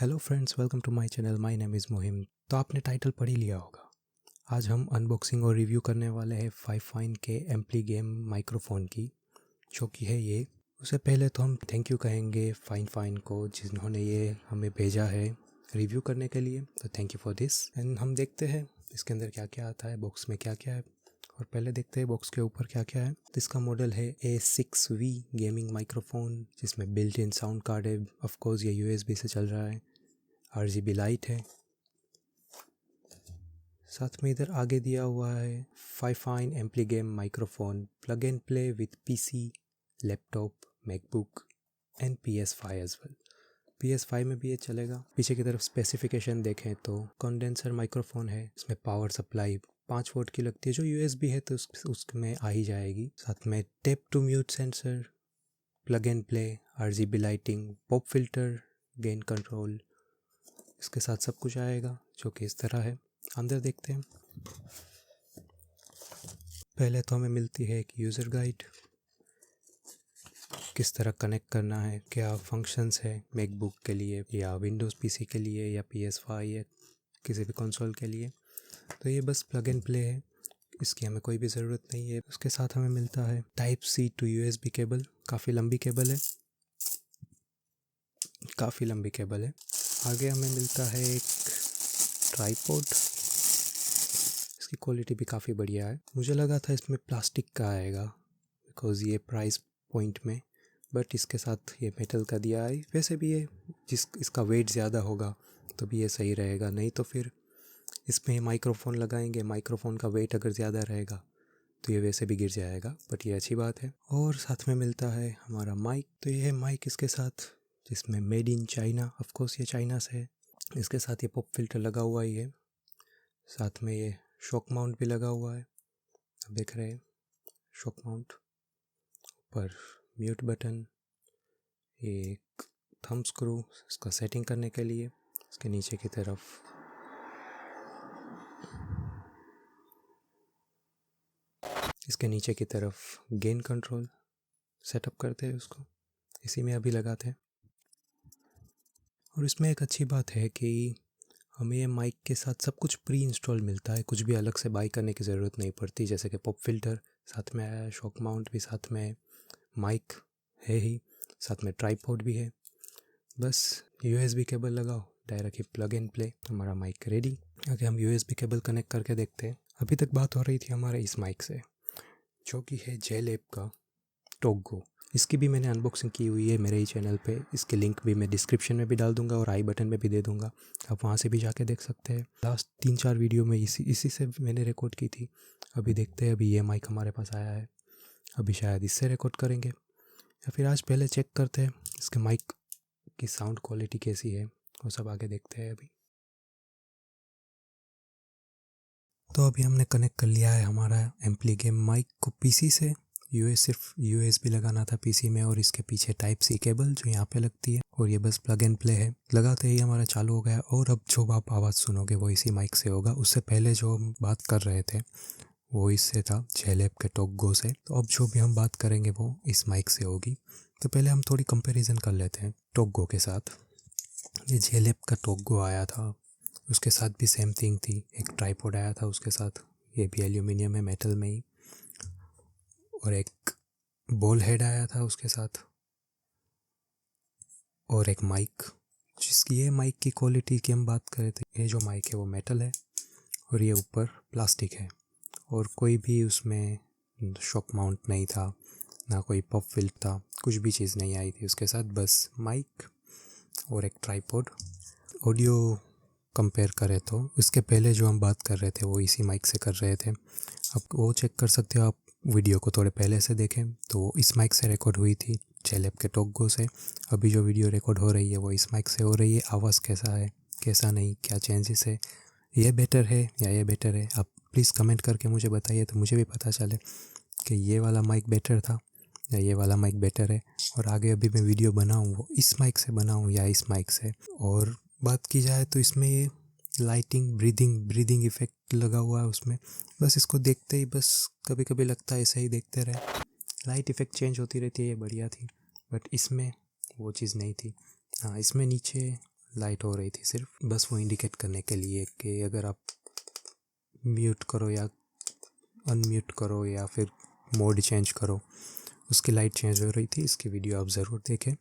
Hello friends, welcome to my channel. My name is Muhim. तो आपने title पढ़ ही लिया होगा। आज हम अनबॉक्सिंग और रिव्यू करने वाले हैं फाइन के एम्पली गेम माइक्रोफोन की, जो कि है ये। उससे पहले तो हम थैंक यू कहेंगे फाइन को, जिन्होंने ये हमें भेजा है रिव्यू करने के लिए। तो thank you for this. And हम देखते हैं इसके अंदर क्या क्या आता है, बॉक्स में क्या क्या है। और पहले देखते हैं बॉक्स के ऊपर क्या क्या है। तो इसका मॉडल है A6V गेमिंग माइक्रोफोन, जिसमें बिल्ट इन साउंड कार्ड है। ऑफ कोर्स ये USB से चल रहा है। RGB लाइट है। साथ में इधर आगे दिया हुआ है fine ampli game microphone plug and play with PC, laptop, MacBook and PS5 as well. PS5 में भी ये चलेगा। पीछे की तरफ स्पेसिफिकेशन देखें तो कंडेंसर माइक्रोफोन है। इसमें पावर सप्लाई 5 वोल्ट की लगती है, जो USB है तो उसमें आ ही जाएगी। साथ में tap to mute sensor, plug and play, RGB lighting, pop filter, gain control, इसके साथ सब कुछ आएगा, जो कि इस तरह है। अंदर देखते हैं। पहले तो हमें मिलती है एक यूज़र गाइड, किस तरह कनेक्ट करना है, क्या फंक्शंस है मैकबुक के लिए या विंडोज़ PC के लिए या PS5 या किसी भी कंसोल के लिए। तो ये बस प्लग एंड प्ले है, इसकी हमें कोई भी ज़रूरत नहीं है। उसके साथ हमें मिलता है Type-C to USB केबल। काफ़ी लंबी केबल है, काफ़ी लंबी केबल है। आगे हमें मिलता है एक ट्राइपॉड। इसकी क्वालिटी भी काफ़ी बढ़िया है। मुझे लगा था इसमें प्लास्टिक का आएगा बिकॉज़ ये प्राइस पॉइंट में, बट इसके साथ ये मेटल का दिया है। वैसे भी ये इसका वेट ज़्यादा होगा तो भी ये सही रहेगा, नहीं तो फिर इसमें माइक्रोफोन लगाएंगे, माइक्रोफोन का वेट अगर ज़्यादा रहेगा तो ये वैसे भी गिर जाएगा, बट ये अच्छी बात है। और साथ में मिलता है हमारा माइक। तो ये है माइक इसके साथ, जिसमें मेड इन चाइना, ऑफकोर्स ये चाइना से है। इसके साथ ये पॉप फिल्टर लगा हुआ ही है। साथ में ये शॉक माउंट भी लगा हुआ है, आप देख रहे हैं शॉक माउंट। ऊपर म्यूट बटन, ये एक थंब स्क्रू इसका सेटिंग करने के लिए। इसके नीचे की तरफ गेन कंट्रोल सेटअप करते हैं, उसको इसी में अभी लगाते हैं। और इसमें एक अच्छी बात है कि हमें ये माइक के साथ सब कुछ प्री इंस्टॉल मिलता है, कुछ भी अलग से बाई करने की ज़रूरत नहीं पड़ती। जैसे कि पॉप फिल्टर साथ में आया है, शॉक माउंट भी साथ में है, माइक है ही, साथ में ट्राइपॉड भी है। बस USB केबल लगाओ, direct he plug and play, हमारा माइक रेडी। आगे हम USB केबल कनेक्ट करके देखते हैं। अभी तक बात हो रही थी हमारे इस माइक से, जो कि है JLab का टोगो। इसकी भी मैंने अनबॉक्सिंग की हुई है मेरे ही चैनल पे। इसके लिंक भी मैं डिस्क्रिप्शन में भी डाल दूंगा और आई बटन में भी दे दूंगा, आप वहाँ से भी जाके देख सकते हैं। लास्ट 3-4 वीडियो में इसी से मैंने रिकॉर्ड की थी। अभी देखते हैं, अभी ये माइक हमारे पास आया है, अभी शायद इससे रिकॉर्ड करेंगे या फिर आज पहले चेक करते हैं इसके माइक की साउंड क्वालिटी कैसी है, वो सब आगे देखते हैं अभी। तो अभी हमने कनेक्ट कर लिया है हमारा एम्पली गेम माइक को PC से। सिर्फ USB लगाना था PC में, और इसके पीछे Type-C केबल जो यहाँ पे लगती है, और ये बस प्लग एंड प्ले है। लगाते ही हमारा चालू हो गया। और अब जो आप आवाज़ सुनोगे वो इसी माइक से होगा। उससे पहले जो हम बात कर रहे थे वो इससे था, JLab के टोगो से। तो अब जो भी हम बात करेंगे वो इस माइक से होगी। तो पहले हम थोड़ी कंपेरिजन कर लेते हैं टोगो के साथ। ये JLab का टोगो आया था, उसके साथ भी सेम थिंग थी। एक ट्राइपॉड आया था उसके साथ, ये भी एल्यूमिनियम है, मेटल में ही। और एक बॉल हेड आया था उसके साथ, और एक माइक। जिसकी ये माइक की क्वालिटी की हम बात करें तो ये जो माइक है वो मेटल है, और ये ऊपर प्लास्टिक है। और कोई भी उसमें शॉक माउंट नहीं था, ना कोई पॉप फिल्टर था, कुछ भी चीज़ नहीं आई थी उसके साथ, बस माइक और एक ट्राइपॉड। ऑडियो कंपेयर करें तो इसके पहले जो हम बात कर रहे थे वो इसी माइक से कर रहे थे। आप वो चेक कर सकते हो, आप वीडियो को थोड़े पहले से देखें तो इस माइक से रिकॉर्ड हुई थी, JLab के टोगो से। अभी जो वीडियो रिकॉर्ड हो रही है वो इस माइक से हो रही है। आवाज़ कैसा है, कैसा नहीं, क्या चेंजेस है, ये बेटर है या ये बेटर है, आप प्लीज़ कमेंट करके मुझे बताइए, तो मुझे भी पता चले कि ये वाला माइक बेटर था या ये वाला माइक बेटर है। और आगे अभी मैं वीडियो बनाऊँ वो इस माइक से बनाऊँ या इस माइक से। और बात की जाए तो इसमें ये लाइटिंग, ब्रीदिंग इफ़ेक्ट लगा हुआ है उसमें। बस इसको देखते ही बस कभी कभी लगता है ऐसे ही देखते रहे, लाइट इफ़ेक्ट चेंज होती रहती है, ये बढ़िया थी। बट इसमें वो चीज़ नहीं थी। हाँ, इसमें नीचे लाइट हो रही थी सिर्फ, बस वो इंडिकेट करने के लिए कि अगर आप म्यूट करो या अनम्यूट करो या फिर मोड चेंज करो, उसकी लाइट चेंज हो रही थी। इसकी वीडियो आप ज़रूर देखें,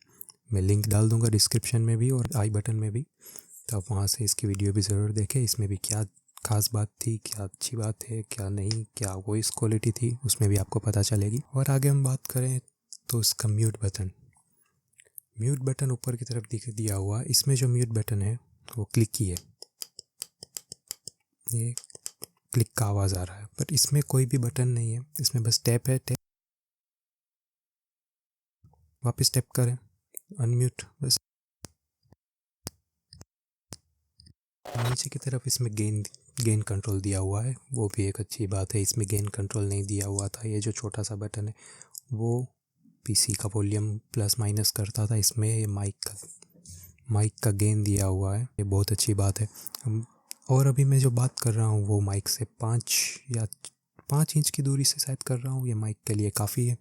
मैं लिंक डाल दूंगा डिस्क्रिप्शन में भी और आई बटन में भी, तो आप वहाँ से इसकी वीडियो भी ज़रूर देखें। इसमें भी क्या खास बात थी, क्या अच्छी बात है, क्या नहीं, क्या वॉइस क्वालिटी थी, उसमें भी आपको पता चलेगी। और आगे हम बात करें तो इसका म्यूट बटन ऊपर की तरफ दिया हुआ, इसमें जो म्यूट बटन है वो क्लिक की है, ये क्लिक का आवाज़ आ रहा है, बट इसमें कोई भी बटन नहीं है, इसमें बस टैप है, टैप वापस टैप करें, अनम्यूट, बस। नीचे की तरफ इसमें गेन कंट्रोल दिया हुआ है, वो भी एक अच्छी बात है। इसमें गेन कंट्रोल नहीं दिया हुआ था, ये जो छोटा सा बटन है वो पीसी का वॉल्यूम प्लस माइनस करता था, इसमें ये माइक का गेन दिया हुआ है, ये बहुत अच्छी बात है। और अभी मैं जो बात कर रहा हूँ वो माइक से 5 इंच की दूरी से शायद कर रहा हूँ, ये माइक के लिए काफ़ी है।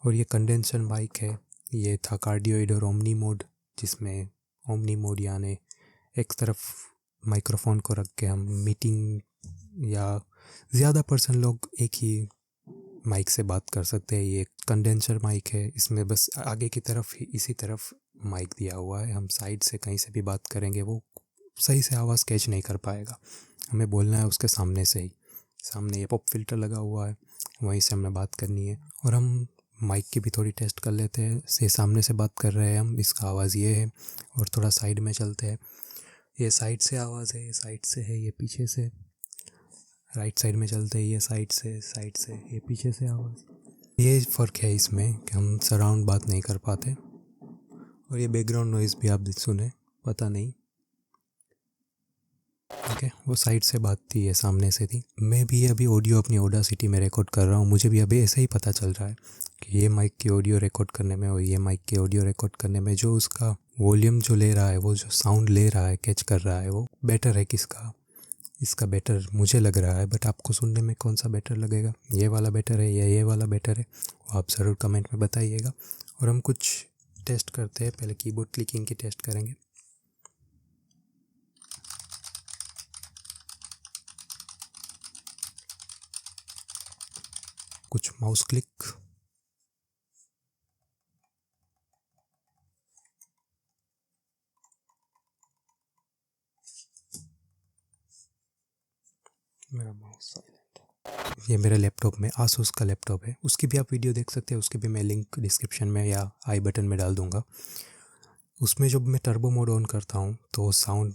और ये कंडेंसर माइक है, ये था कार्डियोइड और ओमनी मोड, जिसमें ओमनी मोड यानी एक तरफ माइक्रोफोन को रख के हम मीटिंग या ज़्यादा पर्सन लोग एक ही माइक से बात कर सकते हैं। ये कंडेंसर माइक है, इसमें बस आगे की तरफ ही इसी तरफ माइक दिया हुआ है, हम साइड से कहीं से भी बात करेंगे वो सही से आवाज़ कैच नहीं कर पाएगा, हमें बोलना है उसके सामने से ही। सामने ये पॉप फिल्टर लगा हुआ है, वहीं से हमें बात करनी है। और हम माइक की भी थोड़ी टेस्ट कर लेते हैं, से सामने से बात कर रहे हैं हम, इसका आवाज़ ये है। और थोड़ा साइड में चलते हैं, ये साइड से आवाज़ है, ये साइड से है, ये पीछे से। राइट साइड में चलते हैं, ये साइड से ये पीछे से आवाज़। ये फ़र्क है इसमें कि हम सराउंड बात नहीं कर पाते। और ये बैकग्राउंड नॉइज़ भी आप सुने, पता नहीं, ठीक है, वो साइड से बात थी, ये सामने से थी। मैं भी अभी ऑडियो अपनी ऑडासिटी में रिकॉर्ड कर रहा हूँ, मुझे भी अभी ऐसे ही पता चल रहा है कि ये माइक की ऑडियो रिकॉर्ड करने में और ये माइक की ऑडियो रिकॉर्ड करने में जो उसका वॉल्यूम जो ले रहा है, वो जो साउंड ले रहा है, कैच कर रहा है, वो बेटर है किसका, इसका बेटर मुझे लग रहा है। बट आपको सुनने में कौन सा बेटर लगेगा, ये वाला बेटर है या ये वाला बेटर है, वो आप ज़रूर कमेंट में बताइएगा। और हम कुछ टेस्ट करते हैं, पहले कीबोर्ड क्लिकिंग की टेस्ट करेंगे। कुछ माउस क्लिक, मेरा माउस साइलेंट है। ये मेरे लैपटॉप में आसूस का लैपटॉप है, उसकी भी आप वीडियो देख सकते हैं, उसके भी मैं लिंक डिस्क्रिप्शन में या आई बटन में डाल दूंगा। उसमें जब मैं टर्बो मोड ऑन करता हूँ तो साउंड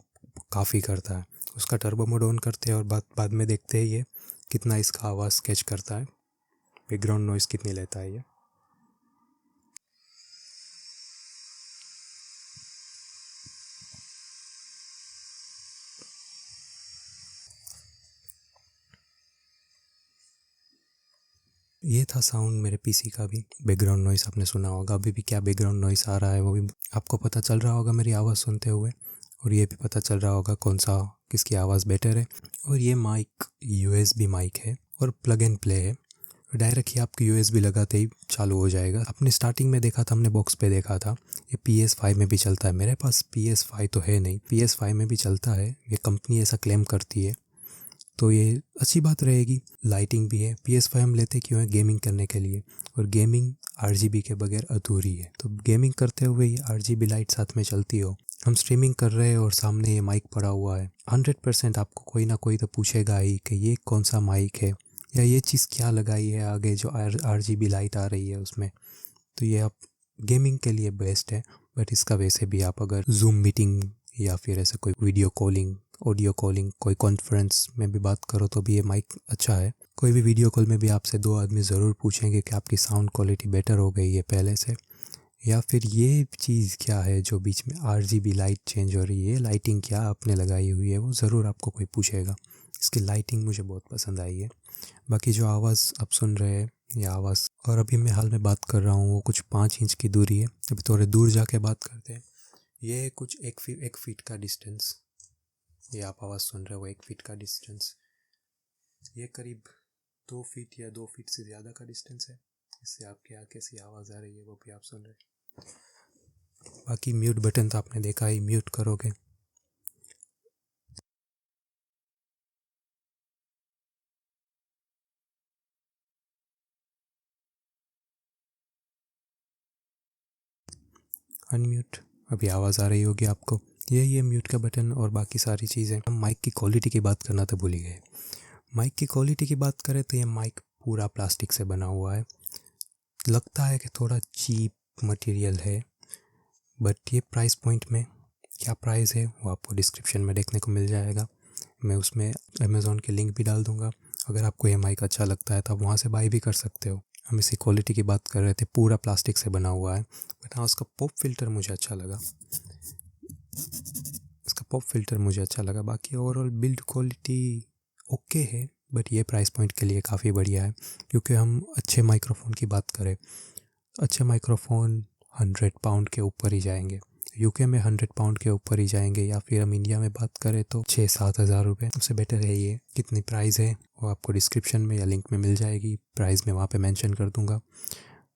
काफ़ी करता है, उसका टर्बो मोड ऑन करते हैं और बाद में देखते हैं ये कितना इसका आवाज़ कैच करता है, बैकग्राउंड नॉइज़ कितनी लेता है ये। ये था साउंड मेरे पीसी का भी, बैकग्राउंड नॉइस आपने सुना होगा, अभी भी क्या बैकग्राउंड नॉइस आ रहा है वो भी आपको पता चल रहा होगा मेरी आवाज़ सुनते हुए। और ये भी पता चल रहा होगा कौन सा किसकी आवाज़ बेटर है। और ये माइक यूएसबी माइक है और प्लग एंड प्ले है, डायरेक्ट ही आपकी यूएसबी लगाते ही चालू हो जाएगा। आपने स्टार्टिंग में देखा था, हमने बॉक्स पे देखा था, ये PS5 में भी चलता है। मेरे पास PS5 तो है नहीं, PS5 में भी चलता है, ये कंपनी ऐसा क्लेम करती है, तो ये अच्छी बात रहेगी। लाइटिंग भी है, PS5 हम लेते क्यों है, गेमिंग करने के लिए, और गेमिंग RGB के बगैर अधूरी है। तो गेमिंग करते हुए ये RGB लाइट साथ में चलती हो, हम स्ट्रीमिंग कर रहे हैं और सामने ये माइक पड़ा हुआ है, 100% आपको कोई ना कोई तो पूछेगा ही कि ये कौन सा माइक है या ये चीज़ क्या लगाई है आगे जो RGB लाइट आ रही है उसमें। तो ये आप गेमिंग के लिए बेस्ट है। बट इसका वैसे भी आप अगर जूम मीटिंग या फिर ऐसे कोई वीडियो कॉलिंग, ऑडियो कॉलिंग, कोई कॉन्फ्रेंस में भी बात करो तो भी ये माइक अच्छा है। कोई भी वीडियो कॉल में भी आपसे 2 आदमी ज़रूर पूछेंगे कि आपकी साउंड क्वालिटी बेटर हो गई है पहले से, या फिर ये चीज़ क्या है जो बीच में RGB लाइट चेंज हो रही है, लाइटिंग क्या आपने लगाई हुई है, वो ज़रूर आपको कोई पूछेगा। इसकी लाइटिंग मुझे बहुत पसंद आई है। बाकी जो आवाज़ आप सुन रहे हैं, ये आवाज़, और अभी मैं हाल में बात कर रहा हूँ वो कुछ 5 इंच की दूरी है, अभी थोड़े दूर जाके बात करते हैं। ये कुछ 1 फीट का डिस्टेंस, ये आप आवाज़ सुन रहे हो 1 फीट का डिस्टेंस, ये करीब 2 फीट या 2 फीट से ज़्यादा का डिस्टेंस है। इससे आपके यहाँ कैसी आवाज़ आ रही है वो भी आप सुन रहे हैं। बाकी म्यूट बटन तो आपने देखा ही, म्यूट करोगे अनम्यूट, अभी आवाज़ आ रही होगी आपको। यही है म्यूट का बटन और बाकी सारी चीज़ें। हम माइक की क्वालिटी की बात करना तो भूल ही गए। माइक की क्वालिटी की बात करें तो ये माइक पूरा प्लास्टिक से बना हुआ है। लगता है कि थोड़ा चीप मटेरियल है, बट ये प्राइस पॉइंट में क्या प्राइस है वो आपको डिस्क्रिप्शन में देखने को मिल जाएगा। मैं उसमें अमेज़ॉन के लिंक भी डाल दूँगा। अगर आपको ये माइक अच्छा लगता है तो आप वहाँ से बाई भी कर सकते हो। हम इसी क्वालिटी की बात कर रहे थे, पूरा प्लास्टिक से बना हुआ है। बट हाँ, उसका पॉप फिल्टर मुझे अच्छा लगा, बाकी ओवरऑल बिल्ड क्वालिटी ओके है, बट ये प्राइस पॉइंट के लिए काफ़ी बढ़िया है। क्योंकि हम अच्छे माइक्रोफोन की बात करें, अच्छे माइक्रोफोन 100 पाउंड के ऊपर ही जाएंगे। यूके में 100 पाउंड के ऊपर ही जाएंगे, या फिर हम इंडिया में बात करें तो 6-7 हज़ार रुपये। उससे बेटर है ये। कितनी प्राइस है वो आपको डिस्क्रिप्शन में या लिंक में मिल जाएगी। प्राइस मैं वहाँ पे मेंशन कर दूँगा।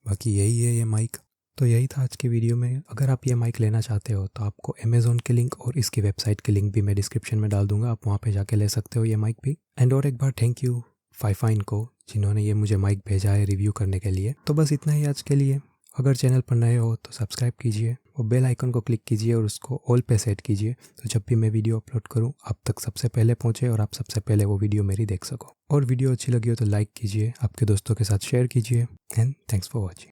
बाकी यही है ये माइक। तो यही था आज की वीडियो में। अगर आप ये माइक लेना चाहते हो तो आपको अमेज़ॉन के लिंक और इसकी वेबसाइट के लिंक भी मैं डिस्क्रिप्शन में डाल दूँगा। आप वहाँ पे जाके ले सकते हो ये माइक भी। एंड और एक बार थैंक यू फाइफाइन को, जिन्होंने ये मुझे माइक भेजा है रिव्यू करने के लिए। तो बस इतना ही आज के लिए। अगर चैनल पर नए हो तो सब्सक्राइब कीजिए और बेल आइकन को क्लिक कीजिए और उसको ऑल पे सेट कीजिए, तो जब भी मैं वीडियो अपलोड करूं आप तक सबसे पहले पहुंचे और आप सबसे पहले वो वीडियो मेरी देख सको। और वीडियो अच्छी लगी हो तो लाइक कीजिए, आपके दोस्तों के साथ शेयर कीजिए। And thanks for watching.